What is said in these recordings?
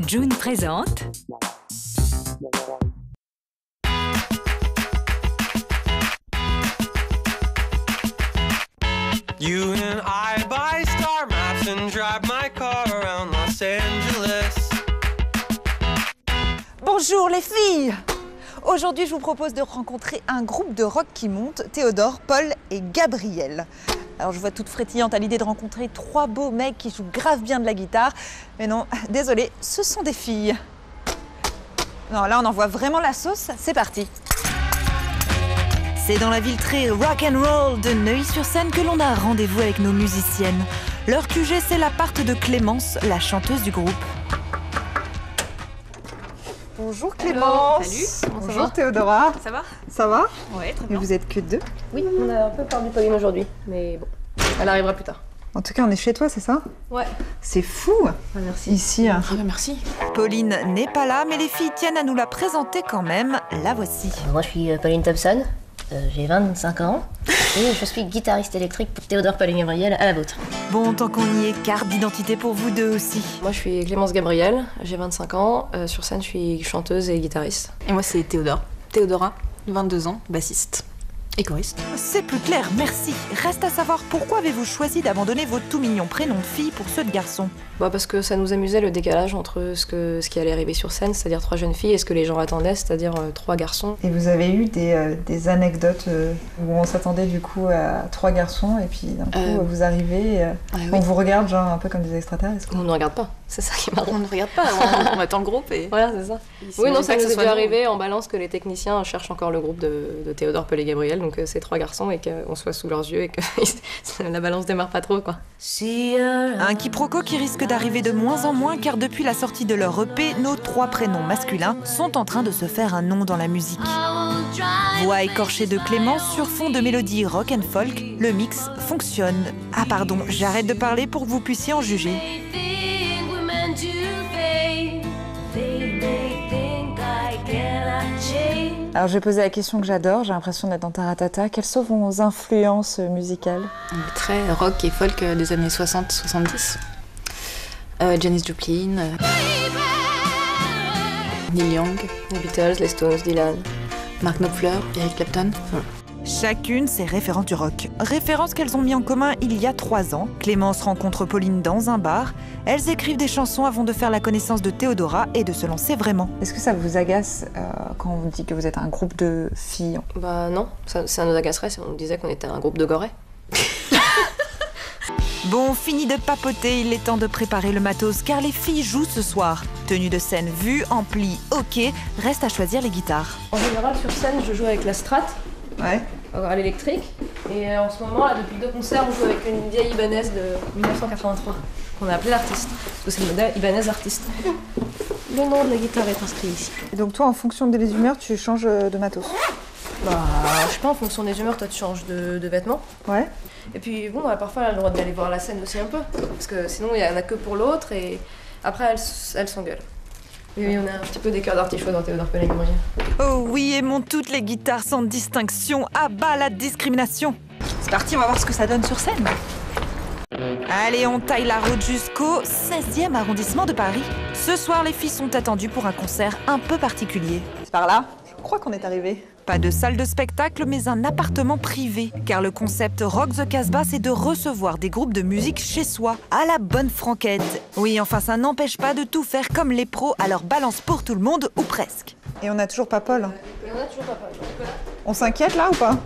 June présente You and I buy star maps and drive my car around Los Angeles. Bonjour les filles! Aujourd'hui, je vous propose de rencontrer un groupe de rock qui monte, Théodore, Paul et Gabriel. Alors, je vois toute frétillante à l'idée de rencontrer trois beaux mecs qui jouent grave bien de la guitare. Mais non, désolé, ce sont des filles. Non, là, on envoie vraiment la sauce. C'est parti! C'est dans la ville très rock and roll de Neuilly-sur-Seine que l'on a rendez-vous avec nos musiciennes. Leur QG, c'est l'appart de Clémence, la chanteuse du groupe. Bonjour Clémence. Salut. Bonjour Théodora. Ça va? Ça va? Ouais, très Et bien. vous êtes que deux? Oui, on a un peu perdu Pauline aujourd'hui, mais bon, elle arrivera plus tard. En tout cas, on est chez toi, c'est ça? Ouais. C'est fou Merci. ici. Ah bah merci. Pauline n'est pas là, mais les filles tiennent à nous la présenter quand même. La voici. Moi, je suis Pauline Thompson, j'ai 25 ans et je suis guitariste électrique pour Théodore, Paul et Gabriel à la vôtre. Bon, tant qu'on y est, carte d'identité pour vous deux aussi. Moi, je suis Clémence Gabriel, j'ai 25 ans. Sur scène, je suis chanteuse et guitariste. Et moi, c'est Théodore. Théodora, 22 ans, bassiste et choriste. C'est plus clair, merci. Reste à savoir pourquoi avez-vous choisi d'abandonner vos tout mignons prénoms de filles pour ceux de garçons? Bah parce que ça nous amusait le décalage entre ce qui allait arriver sur scène, c'est-à-dire trois jeunes filles, et ce que les gens attendaient, c'est-à-dire trois garçons. Et vous avez eu des anecdotes où on s'attendait du coup à trois garçons et puis d'un coup vous arrivez, on vous regarde genre un peu comme des extraterrestres. On ne regarde pas, c'est ça qui est marrant. On ne regarde pas, on attend le groupe et... Voilà, c'est ça. Oui, non, ça nous est déjà arrivé en balance que les techniciens cherchent encore le groupe de Théodore, Paul et Gabriel, donc c'est trois garçons et qu'on soit sous leurs yeux et que la balance démarre pas trop, quoi. Un quiproquo qui risque d'arriver de moins en moins car depuis la sortie de leur EP, nos trois prénoms masculins sont en train de se faire un nom dans la musique. Voix écorchée de Clémence sur fond de mélodies rock and folk, le mix fonctionne. Ah pardon, j'arrête de parler pour que vous puissiez en juger. Alors je vais poser la question que j'adore, j'ai l'impression d'être dans Taratata. Quelles sont vos influences musicales? Très rock et folk des années 60-70. Janis Joplin, Neil Young, Les Beatles, les Stones, Dylan. Mark Knopfler, Eric Clapton. Chacune ses références du rock. Références qu'elles ont mis en commun il y a 3 ans. Clémence rencontre Pauline dans un bar. Elles écrivent des chansons avant de faire la connaissance de Théodora et de se lancer vraiment. Est-ce que ça vous agace quand on vous dit que vous êtes un groupe de filles? Bah non, ça nous agacerait si on nous disait qu'on était un groupe de gorées. Bon, fini de papoter, il est temps de préparer le matos car les filles jouent ce soir. Tenue de scène vue, ampli, ok, reste à choisir les guitares. En général, sur scène, je joue avec la Strat, Ouais. à l'électrique. Et en ce moment, là, depuis 2 concerts, on joue avec une vieille Ibanez de 1983, qu'on a appelée l'artiste, parce que c'est le modèle Ibanez artiste. Le nom de la guitare est inscrit ici. Et donc toi, en fonction des humeurs, tu changes de matos? Bah, je sais pas, en fonction des humeurs, toi tu changes de vêtements. Ouais. Et puis bon, parfois elle a le droit d'aller voir la scène aussi un peu, parce que sinon il y en a que pour l'autre, et après elle s'engueule. Oui, on a un petit peu des cœurs d'artichaut dans Théodore, Paul et Gabriel. Oh oui, aimons toutes les guitares sans distinction. À bas la discrimination. C'est parti, on va voir ce que ça donne sur scène. Allez, on taille la route jusqu'au 16e arrondissement de Paris. Ce soir, les filles sont attendues pour un concert un peu particulier. C'est par là? Je crois qu'on est arrivé. Pas de salle de spectacle, mais un appartement privé. Car le concept Rock the Casbah, c'est de recevoir des groupes de musique chez soi, à la bonne franquette. Oui, enfin, ça n'empêche pas de tout faire comme les pros, alors balance pour tout le monde, ou presque. Et on n'a toujours pas Paul. Et on a toujours pas Paul. On s'inquiète là ou pas?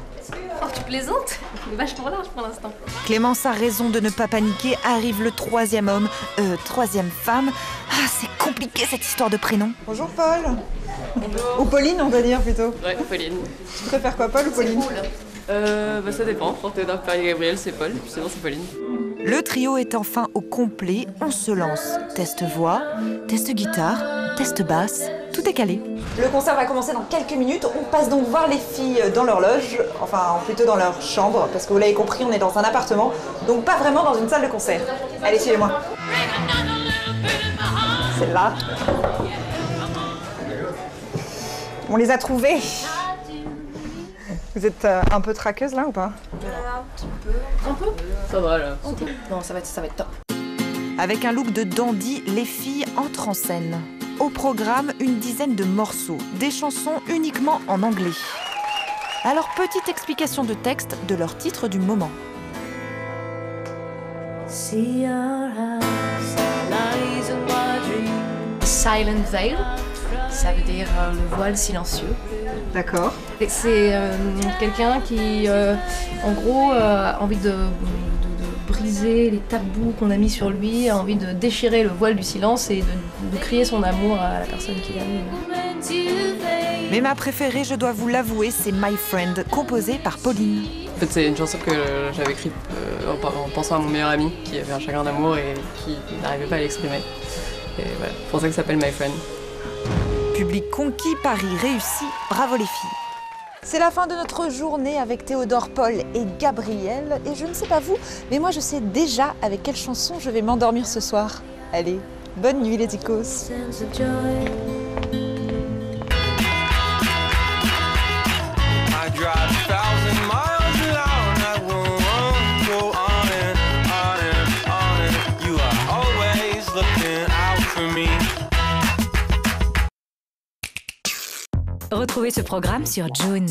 Oh, tu plaisantes? Il est vachement large pour l'instant. Clémence a raison de ne pas paniquer, arrive le 3e homme, 3e femme. Ah, c'est compliqué cette histoire de prénom. Bonjour Paul. Bonjour. Ou Pauline, on doit dire plutôt. Ouais, Pauline. Tu préfères quoi, Paul ou Pauline? Bah ça dépend. Pour Théodore, Paul et Gabriel, c'est Paul, puis sinon c'est Pauline. Le trio est enfin au complet, on se lance. Test voix, test guitare, test basse, tout est calé. Le concert va commencer dans quelques minutes, on passe donc voir les filles dans leur loge, enfin plutôt dans leur chambre, parce que vous l'avez compris, on est dans un appartement, donc pas vraiment dans une salle de concert. Allez, suivez-moi. C'est là. On les a trouvés. Vous êtes un peu traqueuse là ou pas? Un peu. Ça va là. Non, ça va être top. Avec un look de dandy, les filles entrent en scène. Au programme, une dizaine de morceaux, des chansons uniquement en anglais. Alors, petite explication de texte de leur titre du moment. Silent Veil, ça veut dire le voile silencieux. D'accord. C'est quelqu'un qui, en gros, a envie de briser les tabous qu'on a mis sur lui, a envie de déchirer le voile du silence et de crier son amour à la personne qu'il aime. Mais ma préférée, je dois vous l'avouer, c'est My Friend, composée par Pauline. En fait, c'est une chanson que j'avais écrite en pensant à mon meilleur ami qui avait un chagrin d'amour et qui n'arrivait pas à l'exprimer. Et voilà, c'est pour ça que ça s'appelle My Friend. Public conquis, Paris réussi, bravo les filles. C'est la fin de notre journée avec Théodore, Paul et Gabriel. Et je ne sais pas vous, mais moi je sais déjà avec quelle chanson je vais m'endormir ce soir. Allez, bonne nuit les ticos. I drive 1,000 miles an hour and I won't go on and on. You are always looking out for me. Retrouvez ce programme sur June.